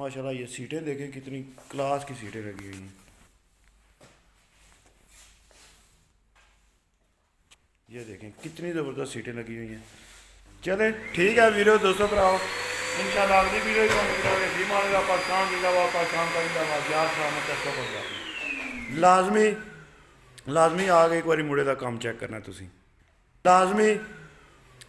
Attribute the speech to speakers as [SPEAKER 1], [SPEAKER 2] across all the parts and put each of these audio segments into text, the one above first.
[SPEAKER 1] माशाल्लाह ये सीटें देखें कितनी क्लास की सीटें लगी हुई हैं। ये देखें कितनी ज़बरदस्त सीटें लगी हुई हैं। चले ठीक है वीडियो दोस्तों भराओ, इंशाल्लाह अगली वीडियो भी मानेगा पाकिस्तान जिंदाबाद, पाकिस्तान का जिंदाबाद, यार सलामत रखो बंदा। लाजमी लाजमी आ के एक बारी मुड़े का काम चेक करना तुसी, लाजमी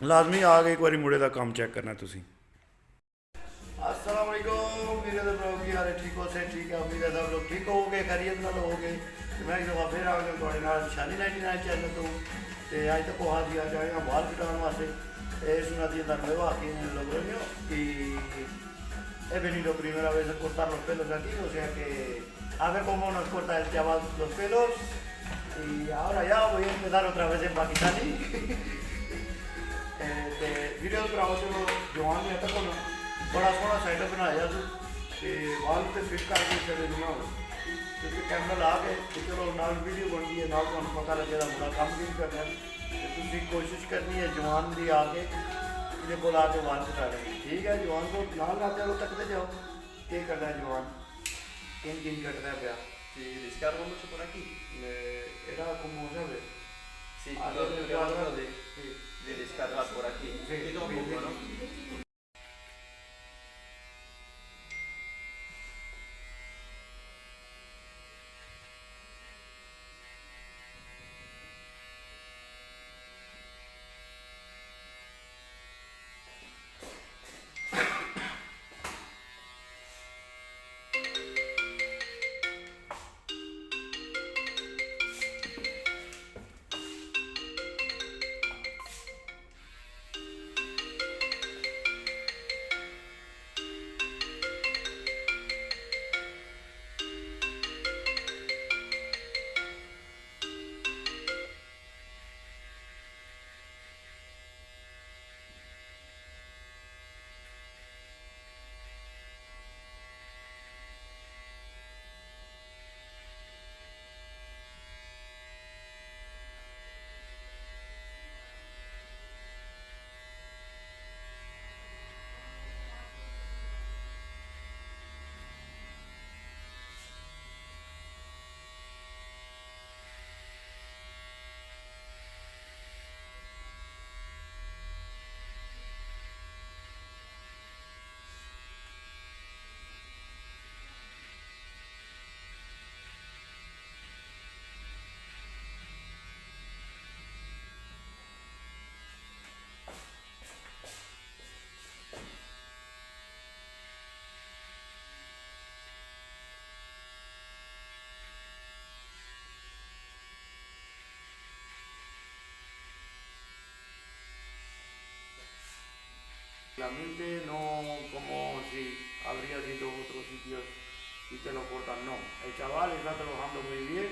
[SPEAKER 1] लाजमी आ के एक बारी मुड़े का काम चेक करना तुसी। अस्सलाम वालेकुम मेरे ब्रो की हाल है, ठीक हो से ठीक है, उम्मीद है सब लोग ठीक होगे, खैरियत नाल होगे। मैं एक दफ़ा फिर आ गया थोड़े नाल निशानी 99 चैनल तो अज तक वहाँ दिया जाएगा बाल कटाने वास्ते सुना दी मैं वाकई लोग रही हो कि e venido primero vez a cortar los pelos aquí, o sea que a ver cómo nos corta el chaval los pelos y ahora ya voy a empezar otra vez en pakistaní video बनाओ चलो जवान ने तक बड़ा सोहना सेटअप बनाया तू वाल ते फिट करके चले बनाओ क्योंकि कैमरा ला के चलो नाल वीडियो बनती है नाल तुहानू पता लगेगा बड़ा कम भी करना है, तुम कोशिश करनी है जवान भी आके ये को आके वाल कटा लेंगे। ठीक है जवान को नाल ना चलो तकते जाओ क्या करना है जवान किन किन कटना है क्या
[SPEAKER 2] Si descargo mucho por aquí.
[SPEAKER 1] era como sabes
[SPEAKER 2] Sí,
[SPEAKER 1] a
[SPEAKER 2] lo
[SPEAKER 1] ver,
[SPEAKER 2] que hablo
[SPEAKER 1] sí,
[SPEAKER 2] de descargar por aquí.
[SPEAKER 1] sí,
[SPEAKER 2] Quito un
[SPEAKER 1] sí,
[SPEAKER 2] poco, ¿no?
[SPEAKER 1] sí. Realmente no como si habría sido otros sitios y te lo cortan, no. El chaval está trabajando muy bien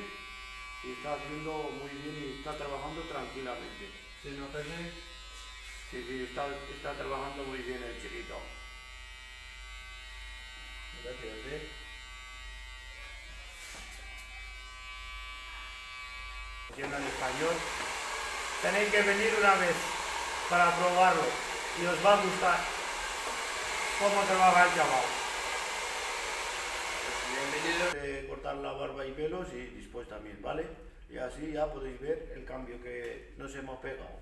[SPEAKER 1] y está haciendo muy bien y está trabajando tranquilamente.
[SPEAKER 2] Si no pegué,
[SPEAKER 1] Sí, sí, está trabajando muy bien el chiquito.
[SPEAKER 2] gracias, ¿eh?
[SPEAKER 1] Entiendo el español. Tenéis que venir una vez para probarlo y os va a gustar cómo trabaja el chaval.
[SPEAKER 2] Bienvenido.
[SPEAKER 1] Cortar la barba y pelos y después también, ¿vale? Y así ya podéis ver el cambio que nos hemos pegado.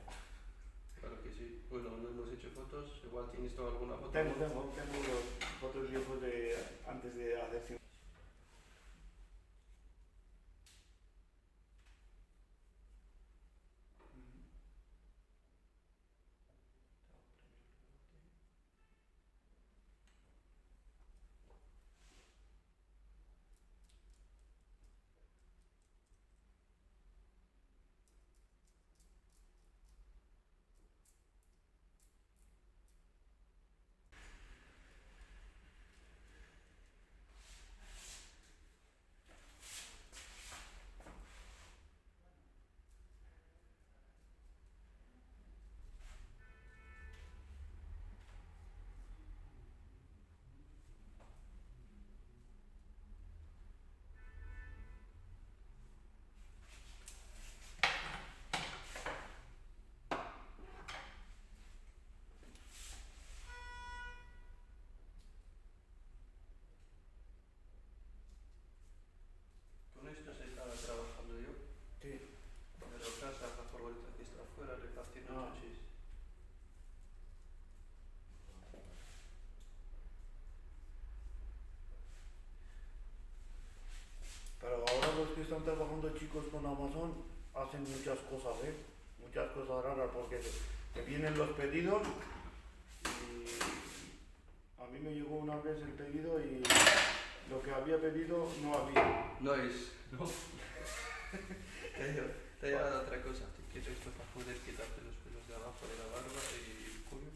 [SPEAKER 2] Claro que sí. Bueno, no hemos hecho fotos. Igual tienes tú alguna foto.
[SPEAKER 1] Tengo los fotos viejos de antes de hacer. están trabajando chicos con Amazon, hacen muchas cosas, muchas cosas raras porque te vienen los pedidos y a mí me llegó una vez el pedido y lo que había pedido no había.
[SPEAKER 2] No es, ¿no? Te he llevado otra cosa. Te quiero esto para poder quitarte los pelos de abajo de la barba y el cuello.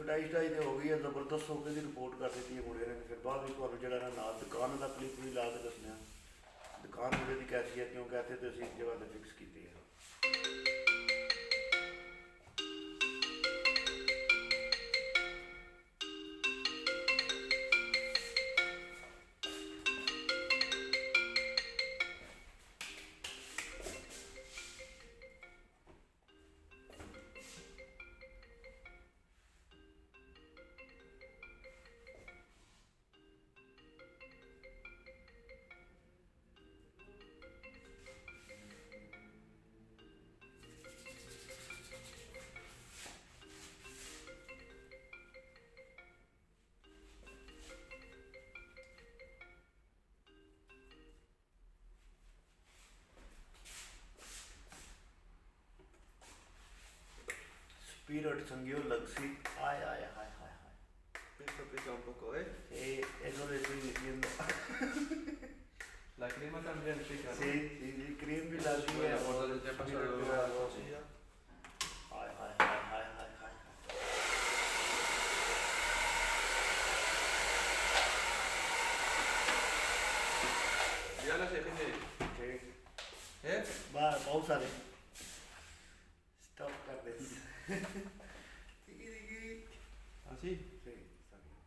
[SPEAKER 1] Life style ਤੇ ਹੋ ਗਈ ਹੈ ਜ਼ਬਰਦਸਤ ਹੋ ਕੇ ਦੀ ਰਿਪੋਰਟ ਕਰ ਦਿੱਤੀ ਹੈ ਮੁੰਡੇ ਨੇ ਫਿਰ ਬਾਅਦ ਵਿੱਚ ਤੁਹਾਨੂੰ ਜਿਹੜਾ ਨਾ ਨਾਲ ਦੁਕਾਨ ਦਾ ਕਲਿੱਪ ਵੀ ਲਾ ਕੇ ਦੱਸਣਾ ਦੁਕਾਨ ਮੁੰਡੇ ਦੀ ਕੈਸੀ ਹੈ ਕਿਉਂ ਕਹਤੇ ਤੇ ਅਸੀਂ ਇੱਕ ਜਗ੍ਹਾ ਤੇ ਫਿਕਸ ਕੀਤੀ ਹੈ Spirit sangueo Laxi. Ay, ay, ay, ay, ay.
[SPEAKER 2] Esto pesa un poco, ¿eh?
[SPEAKER 1] Eso le estoy diciendo.
[SPEAKER 2] La crema también pica, ¿no?
[SPEAKER 1] Sí, sí, sí, cream भी डाली है
[SPEAKER 2] Bueno,
[SPEAKER 1] और
[SPEAKER 2] pues ya pasó
[SPEAKER 1] Spirit
[SPEAKER 2] lo
[SPEAKER 1] भी
[SPEAKER 2] de la
[SPEAKER 1] डाला है।
[SPEAKER 2] cosilla.
[SPEAKER 1] Ay, ay, ay, ay, ay, ay, ay।
[SPEAKER 2] Ya no sé, gente.
[SPEAKER 1] ठीक।
[SPEAKER 2] ¿Eh?
[SPEAKER 1] बहुत सारे स्टॉप कर दे दिखी दिखी
[SPEAKER 2] ¿Así?
[SPEAKER 1] sí está bien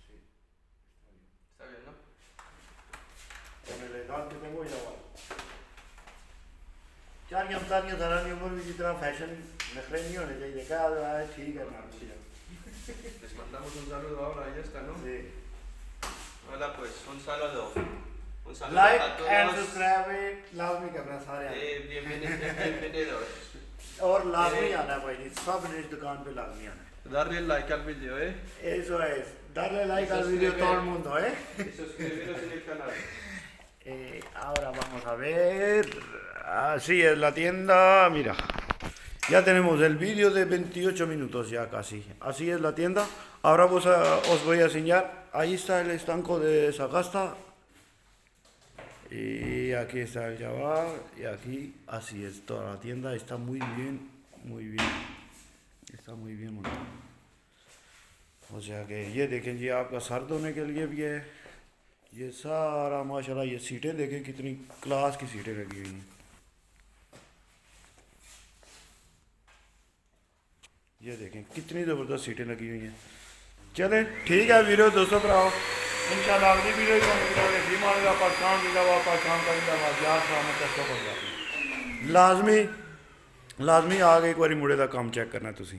[SPEAKER 1] sí está bien
[SPEAKER 2] Está bien, ¿no?
[SPEAKER 1] con el edad que tengo ya va चार हम सारियां सारी उम्र भी जितना फैशन नखरे नहीं होने चाहिए क्या है ठीक है ना
[SPEAKER 2] Sí. Les mandamos un saludo ahora, ya está, ¿no?
[SPEAKER 1] sí
[SPEAKER 2] Hola, pues, un saludo. Un saludo
[SPEAKER 1] like
[SPEAKER 2] a todos.
[SPEAKER 1] And subscribe लाजमी करना सारे
[SPEAKER 2] Bienvenidos.
[SPEAKER 1] और लाजमी आना है भाई जी सब ने इस दुकान पे लाजमी आना है
[SPEAKER 2] Darle like al vídeo, ¿eh?
[SPEAKER 1] eso es darle like
[SPEAKER 2] Y
[SPEAKER 1] al vídeo
[SPEAKER 2] suscribir.
[SPEAKER 1] todo el mundo
[SPEAKER 2] Y suscribiros en el canal.
[SPEAKER 1] Ahora vamos a ver. Así es la tienda. Mira, ya tenemos el vídeo de 28 minutos ya casi. Así es la tienda. Ahora os voy a enseñar. Ahí está el estanco de Sagasta. Y aquí está el Java. Y aquí, así es toda la tienda. Está muy bien, muy bien. Está muy bien montado. हो जाके ये देखें जी आपका सर धोने के लिए भी है। ये सारा माशाल्लाह, ये सीटें देखें कितनी क्लास की सीटें लगी हुई हैं। ये देखें कितनी ज़बरदस्त सीटें लगी हुई हैं। चले ठीक है वीडियो दोस्तों भराओ, इंशाल्लाह अगली वीडियो भी मानेगा पाकिस्तान जिंदाबाद, पाकिस्तान का जिंदाबाद, यार सलामत है सब। लाजमी लाजमी आ के एक बार मुड़े का काम चेक करना तुसी।